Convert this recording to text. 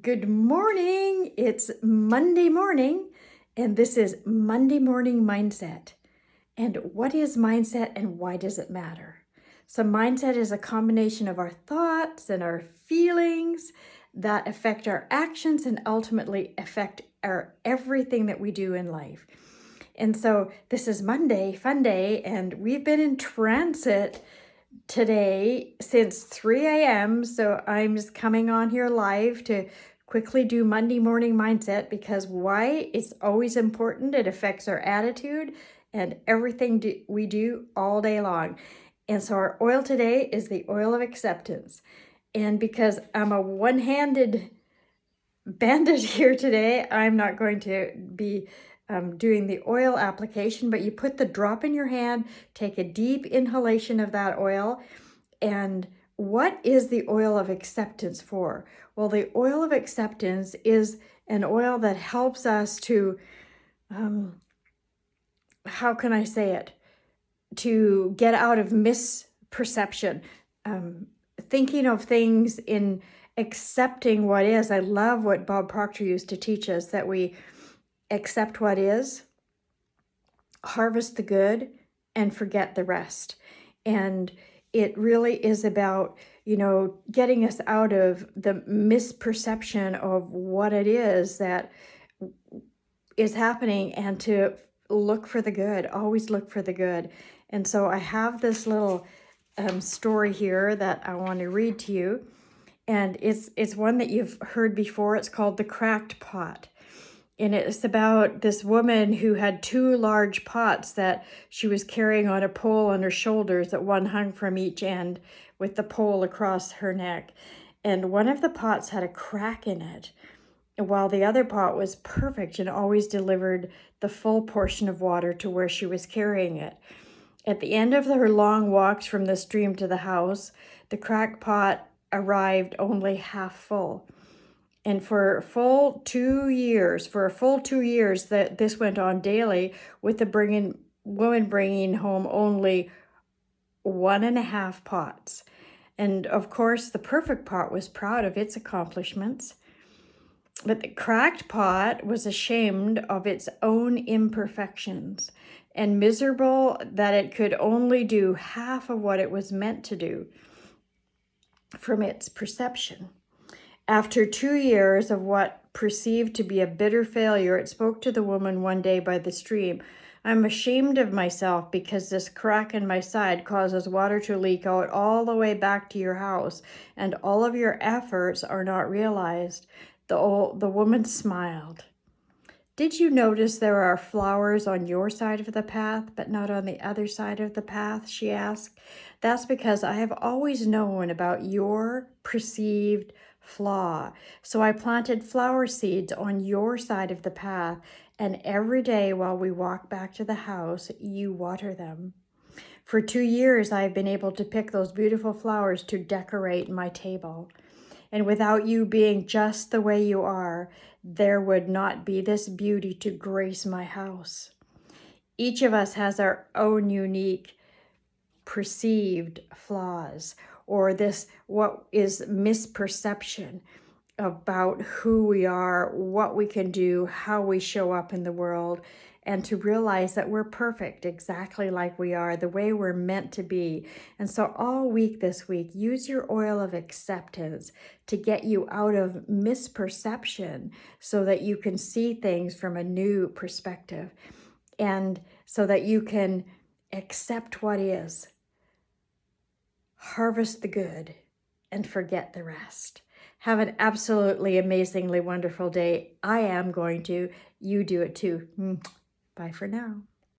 Good morning. It's Monday morning, and this is Monday Morning Mindset. And what is mindset and why does it matter? So, mindset is a combination of our thoughts and our feelings that affect our actions and ultimately affect our everything that we do in life. And so, this is Monday, fun day, and we've been in transit today since 3 a.m. So I'm just coming on here live to quickly do Monday morning mindset because why? It's always important. It affects our attitude and everything we do all day long. And so our oil today is the oil of acceptance. And because I'm a one-handed bandit here today, I'm not going to be doing the oil application, but you put the drop in your hand, take a deep inhalation of that oil. And what is the oil of acceptance for? Well, the oil of acceptance is an oil that helps us to, how can I say it? To get out of misperception, thinking of things in accepting what is. I love what Bob Proctor used to teach us, that we accept what is, harvest the good, and forget the rest. And it really is about, getting us out of the misperception of what it is that is happening and to look for the good, always look for the good. And so I have this little story here that I want to read to you. And it's one that you've heard before. It's called The Cracked Pot. And it's about this woman who had two large pots that she was carrying on a pole on her shoulders, that one hung from each end with the pole across her neck. And one of the pots had a crack in it, while the other pot was perfect and always delivered the full portion of water to where she was carrying it. At the end of her long walks from the stream to the house, the cracked pot arrived only half full. And for a full 2 years, that this went on daily, with the woman bringing home only 1.5 pots. And of course, the perfect pot was proud of its accomplishments. But the cracked pot was ashamed of its own imperfections and miserable that it could only do half of what it was meant to do from its perception. After 2 years of what perceived to be a bitter failure, it spoke to the woman one day by the stream. I'm ashamed of myself because this crack in my side causes water to leak out all the way back to your house, and all of your efforts are not realized. The woman smiled. Did you notice there are flowers on your side of the path, but not on the other side of the path? She asked. That's because I have always known about your perceived flaw. So I planted flower seeds on your side of the path, and every day while we walk back to the house, you water them. For 2 years, I have been able to pick those beautiful flowers to decorate my table. And without you being just the way you are, there would not be this beauty to grace my house. Each of us has our own unique perceived flaws, or this what is misperception about who we are, what we can do, how we show up in the world, and to realize that we're perfect exactly like we are, the way we're meant to be. And so all week this week, use your oil of acceptance to get you out of misperception so that you can see things from a new perspective, and so that you can accept what is, harvest the good, and forget the rest. Have an absolutely amazingly wonderful day. I am going to. You do it too. Bye for now.